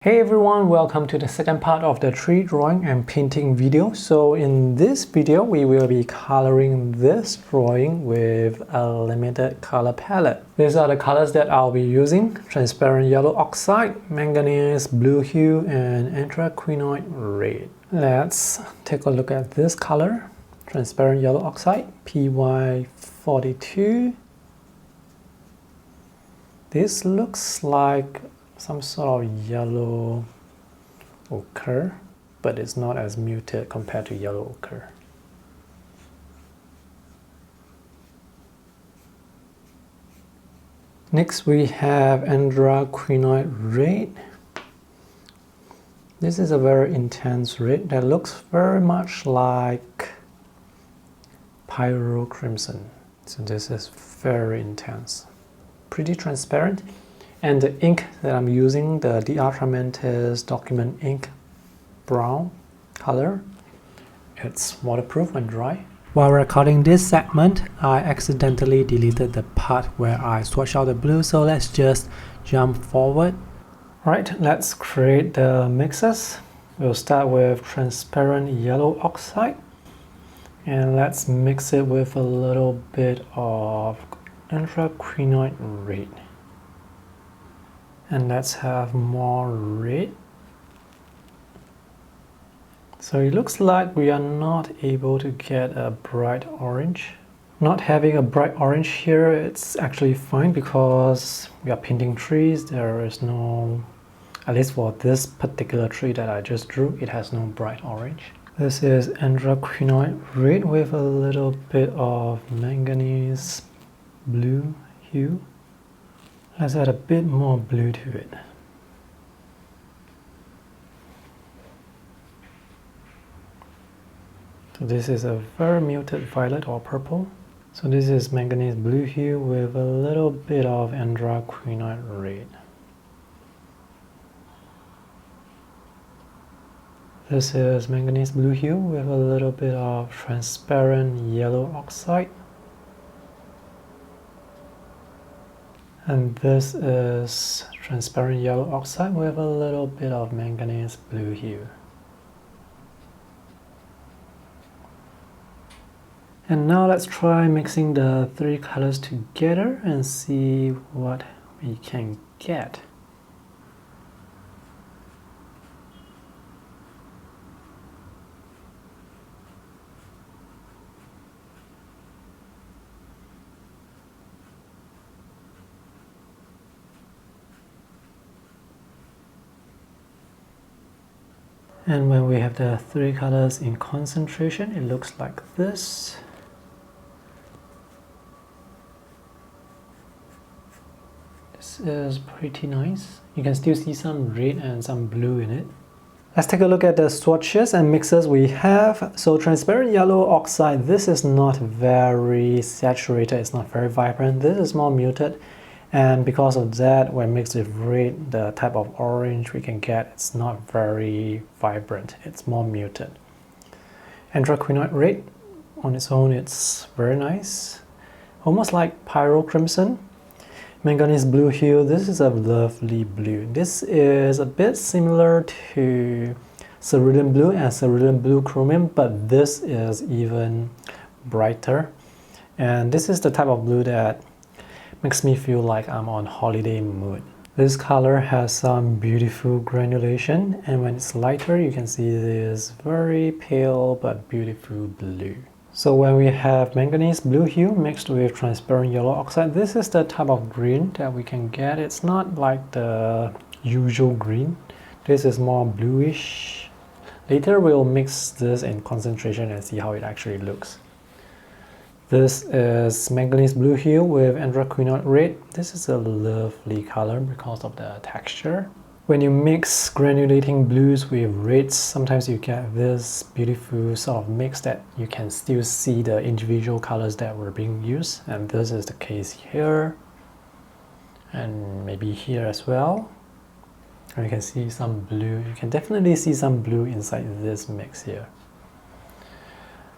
Hey everyone, welcome to the second part of the tree drawing and painting video. So in this video, we will be coloring this drawing with a limited color palette. These are the colors that I'll be using: transparent yellow oxide, manganese blue hue, and anthraquinone red. Let's take a look at this color, transparent yellow oxide, PY42. This looks like some sort of yellow ochre, but it's not as muted compared to yellow ochre. Next we have anthraquinone red. This is a very intense red that looks very much like pyrocrimson. So this is very intense, pretty transparent. And the ink that I'm using, the Ultramantis document ink brown color, it's waterproof when dry. While recording this segment, I accidentally deleted the part where I swatched out the blue, so let's just jump forward. Alright, let's create the mixes. We'll start with transparent yellow oxide, and let's mix it with a little bit of anthraquinone red. And let's have more red. So it looks like we are not able to get a bright orange. Not having a bright orange here, it's actually fine because we are painting trees. There is no, at least for this particular tree that I just drew, it has no bright orange. This is anthraquinone red with a little bit of manganese blue hue. Let's add a bit more blue to it. So this is a very muted violet or purple. So this is manganese blue hue with a little bit of anthraquinone red. This is manganese blue hue with a little bit of transparent yellow oxide. And this is transparent yellow oxide with a little bit of manganese blue hue. And now let's try mixing the three colors together and see what we can get. And when we have the three colors in concentration, it looks like this. This is pretty nice. You can still see some red and some blue in it. Let's take a look at the swatches and mixes we have. So transparent yellow oxide, this is not very saturated, it's not very vibrant. This is more muted. And because of that, when mixed with red, the type of orange we can get, it's not very vibrant, it's more muted. Anthraquinone red, on its own, it's very nice. Almost like pyrocrimson. Manganese blue hue, this is a lovely blue. This is a bit similar to cerulean blue and cerulean blue chromium, but this is even brighter. And this is the type of blue that makes me feel like I'm on holiday mood. This color has some beautiful granulation, and when it's lighter you can see this very pale but beautiful blue. So when we have manganese blue hue mixed with transparent yellow oxide, this is the type of green that we can get. It's not like the usual green. This is more bluish. Later we'll mix this in concentration and see how it actually looks. This is manganese blue hue with anthraquinone red. This is a lovely color because of the texture. When you mix granulating blues with reds, sometimes you get this beautiful sort of mix that you can still see the individual colors that were being used. And this is the case here. And maybe here as well. And you can see some blue. You can definitely see some blue inside this mix here.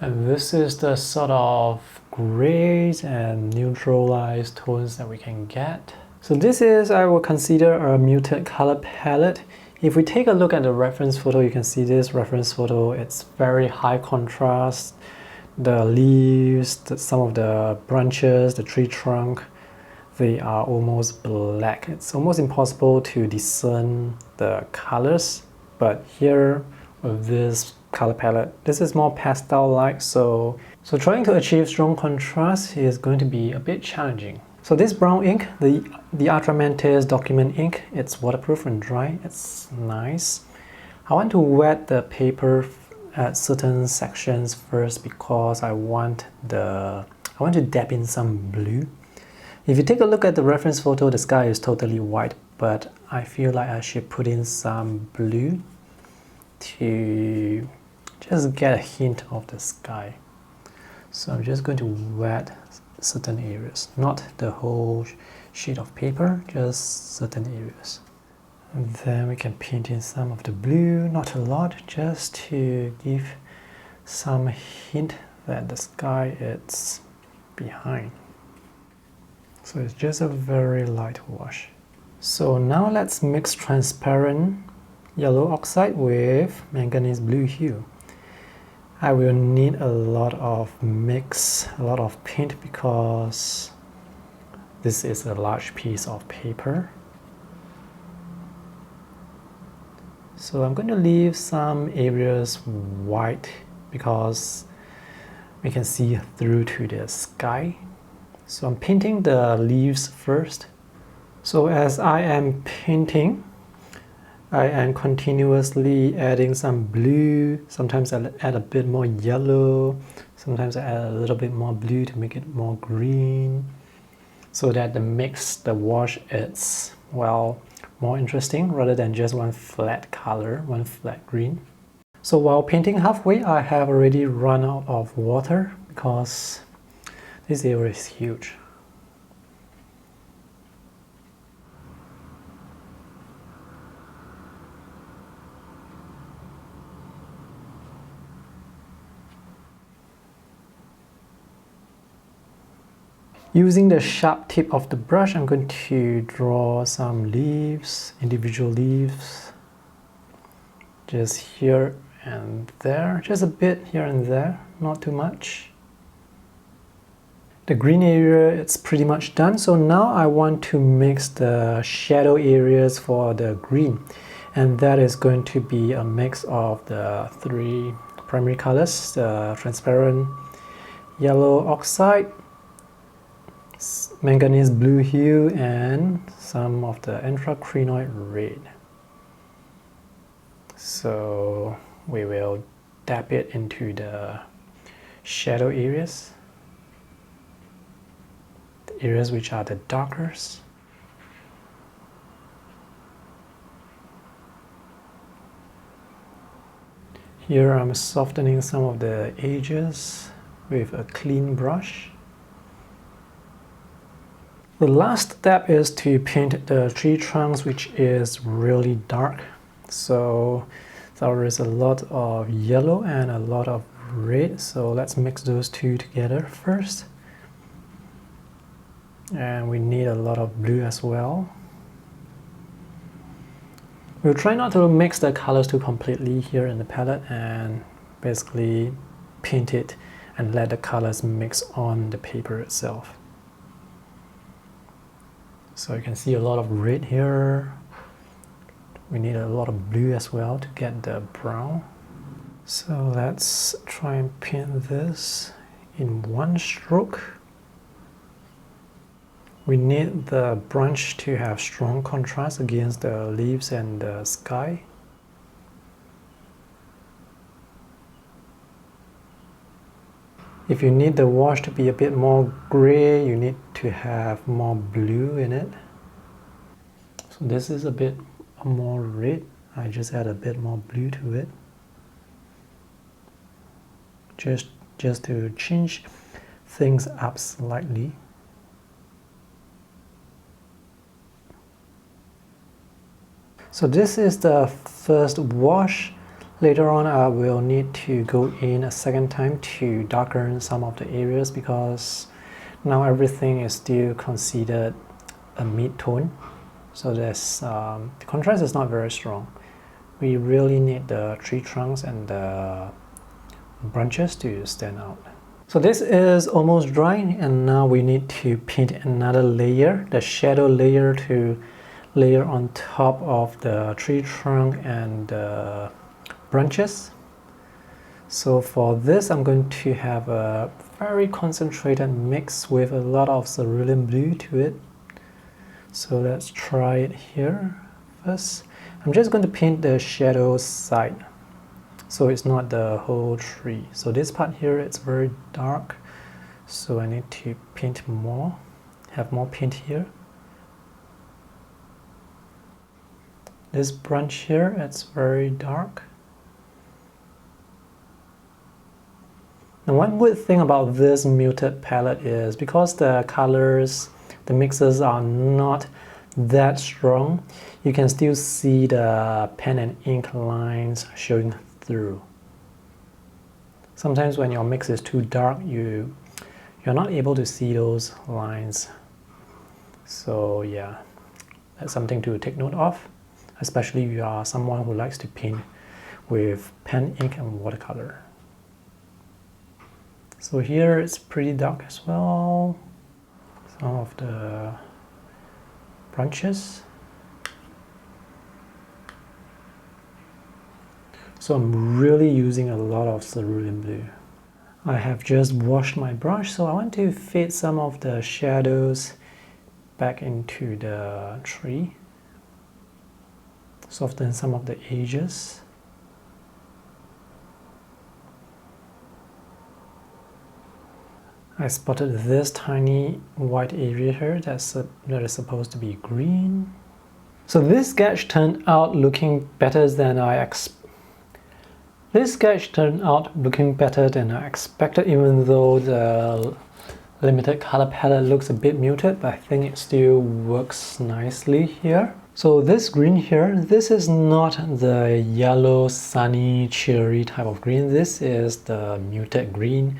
And this is the sort of grays and neutralized tones that we can get. So this is, I would consider, a muted color palette. If we take a look at the reference photo, you can see this reference photo, it's very high contrast. The leaves, some of the branches, the tree trunk, they are almost black. It's almost impossible to discern the colors, but here with this color palette, this is more pastel-like, so trying to achieve strong contrast is going to be a bit challenging. So this brown ink, the Atramantis document ink, it's waterproof and dry. It's nice. I want to wet the paper at certain sections first because I want to dab in some blue. If you take a look at the reference photo, the sky is totally white, but I feel like I should put in some blue to just get a hint of the sky. So I'm just going to wet certain areas, not the whole sheet of paper, just certain areas. And then we can paint in some of the blue, not a lot, just to give some hint that the sky is behind. So it's just a very light wash. So now let's mix transparent yellow oxide with manganese blue hue. I will need a lot of mix, a lot of paint because this is a large piece of paper. So I'm going to leave some areas white because we can see through to the sky. So I'm painting the leaves first. So as I am painting, I am continuously adding some blue. Sometimes I add a bit more yellow. Sometimes I add a little bit more blue to make it more green, so that the mix, the wash, is, well, more interesting rather than just one flat color, one flat green. So while painting halfway, I have already run out of water because this area is huge. Using the sharp tip of the brush, I'm going to draw some leaves, individual leaves, just here and there, just a bit here and there, not too much. The green area, it's pretty much done. So now I want to mix the shadow areas for the green. And that is going to be a mix of the three primary colors, the transparent yellow oxide, manganese blue hue, and some of the anthracrenoid red. So we will dab it into the shadow areas, the areas which are the darkest. Here I'm softening some of the edges with a clean brush. The last step is to paint the tree trunks, which is really dark. So there is a lot of yellow and a lot of red. So let's mix those two together first. And we need a lot of blue as well. We'll try not to mix the colors too completely here in the palette and basically paint it and let the colors mix on the paper itself. So you can see a lot of red here. We need a lot of blue as well to get the brown. So let's try and paint this in one stroke. We need the branch to have strong contrast against the leaves and the sky. If you need the wash to be a bit more gray, you need to have more blue in it. So this is a bit more red. I just add a bit more blue to it. Just to change things up slightly. So this is the first wash. Later on I will need to go in a second time to darken some of the areas because now everything is still considered a mid-tone. So there's, the contrast is not very strong. We really need the tree trunks and the branches to stand out. So this is almost dry, and now we need to paint another layer, the shadow layer, to layer on top of the tree trunk and the branches. So for this, I'm going to have a very concentrated mix with a lot of cerulean blue to it. So let's try it here first. I'm just going to paint the shadow side, so it's not the whole tree. So this part here, it's very dark, so I need to paint more, have more paint here. This branch here, it's very dark. Now, one good thing about this muted palette is because the colors, the mixes are not that strong, you can still see the pen and ink lines showing through. Sometimes when your mix is too dark, you're not able to see those lines. So yeah, that's something to take note of, especially if you are someone who likes to paint with pen, ink, and watercolor. So here it's pretty dark as well. Some of the branches. So I'm really using a lot of cerulean blue. I have just washed my brush, so I want to fade some of the shadows back into the tree. Soften some of the edges. I spotted this tiny white area here that is supposed to be green. So this sketch turned out looking better than I expected, even though the limited color palette looks a bit muted, but I think it still works nicely here. So this green here, this is not the yellow, sunny, cheery type of green. This is the muted green.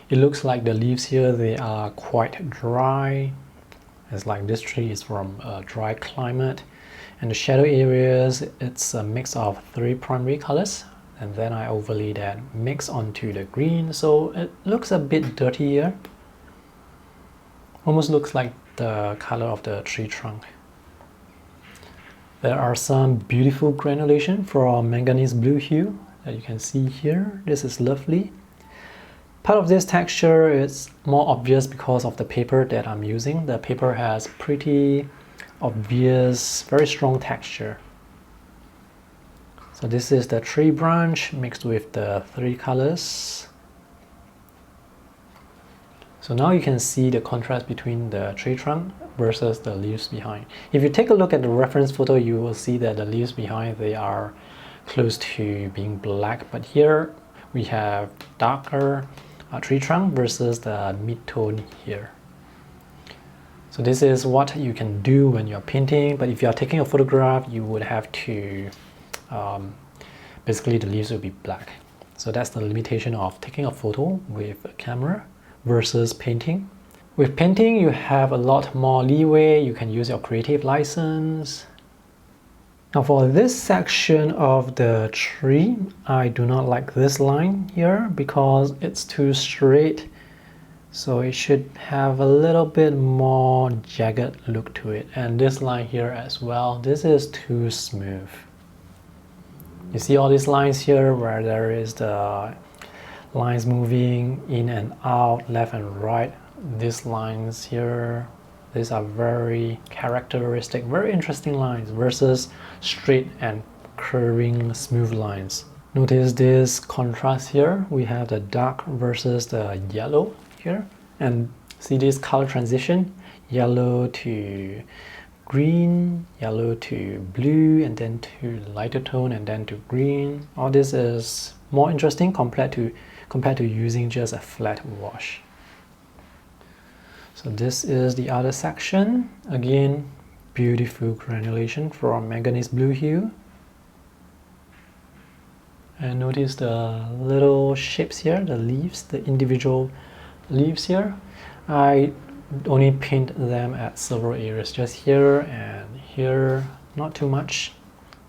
It looks like the leaves here, they are quite dry. It's like this tree is from a dry climate. And the shadow areas, it's a mix of 3 primary colors. And then I overlay that mix onto the green, so it looks a bit dirtier. Almost looks like the color of the tree trunk. There are some beautiful granulation from manganese blue hue that you can see here. This is lovely. Part of this texture is more obvious because of the paper that I'm using. The paper has pretty obvious, very strong texture. So this is the tree branch mixed with the 3 colors. So now you can see the contrast between the tree trunk versus the leaves behind. If you take a look at the reference photo, you will see that the leaves behind, they are close to being black, but here we have darker tree trunk versus the mid-tone here. So this is what you can do when you're painting, but if you are taking a photograph, you would have to basically the leaves will be black. So that's the limitation of taking a photo with a camera versus painting. With painting, you have a lot more leeway. You can use your creative license. Now for this section of the tree, I do not like this line here because it's too straight. So it should have a little bit more jagged look to it. And this line here as well, this is too smooth. You see all these lines here where there is the lines moving in and out, left and right. These lines here, these are very characteristic, very interesting lines versus straight and curving smooth lines. Notice this contrast here. We have the dark versus the yellow here, and see this color transition, yellow to green, yellow to blue, and then to lighter tone, and then to green. All this is more interesting compared to using just a flat wash. So this is the other section. Again, beautiful granulation from manganese blue hue. And notice the little shapes here, the leaves, the individual leaves here. I only paint them at several areas, just here and here, not too much.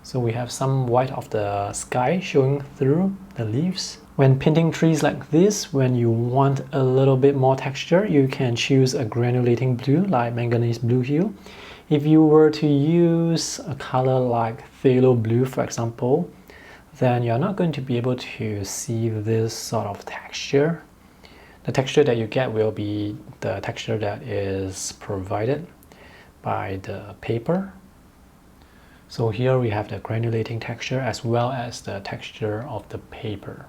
So we have some white of the sky showing through the leaves. When painting trees like this, when you want a little bit more texture, you can choose a granulating blue like manganese blue hue. If you were to use a color like phthalo blue, for example, then you're not going to be able to see this sort of texture. The texture that you get will be the texture that is provided by the paper. So here we have the granulating texture as well as the texture of the paper.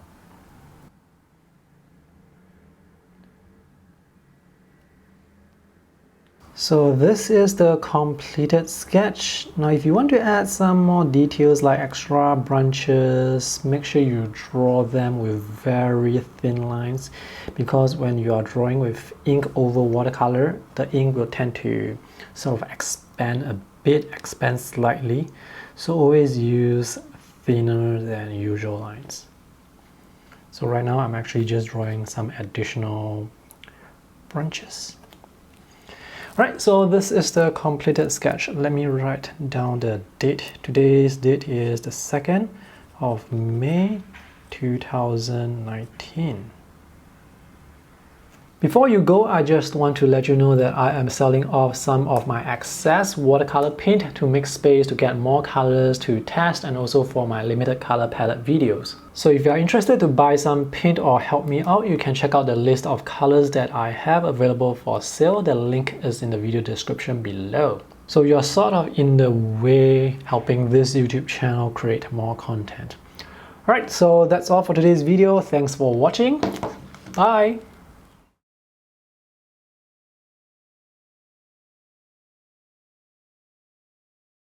So this is the completed sketch. Now if you want to add some more details like extra branches, make sure you draw them with very thin lines, because when you are drawing with ink over watercolor, the ink will tend to sort of expand slightly. So always use thinner than usual lines. So right now I'm actually just drawing some additional branches. Right, so this is the completed sketch. Let me write down the date. Today's date is the 2nd of May 2019. Before you go, I just want to let you know that I am selling off some of my excess watercolor paint to make space to get more colors to test, and also for my limited color palette videos. So if you are interested to buy some paint or help me out, you can check out the list of colors that I have available for sale. The link is in the video description below. So you're sort of in the way helping this YouTube channel create more content. Alright, so that's all for today's video. Thanks for watching. Bye!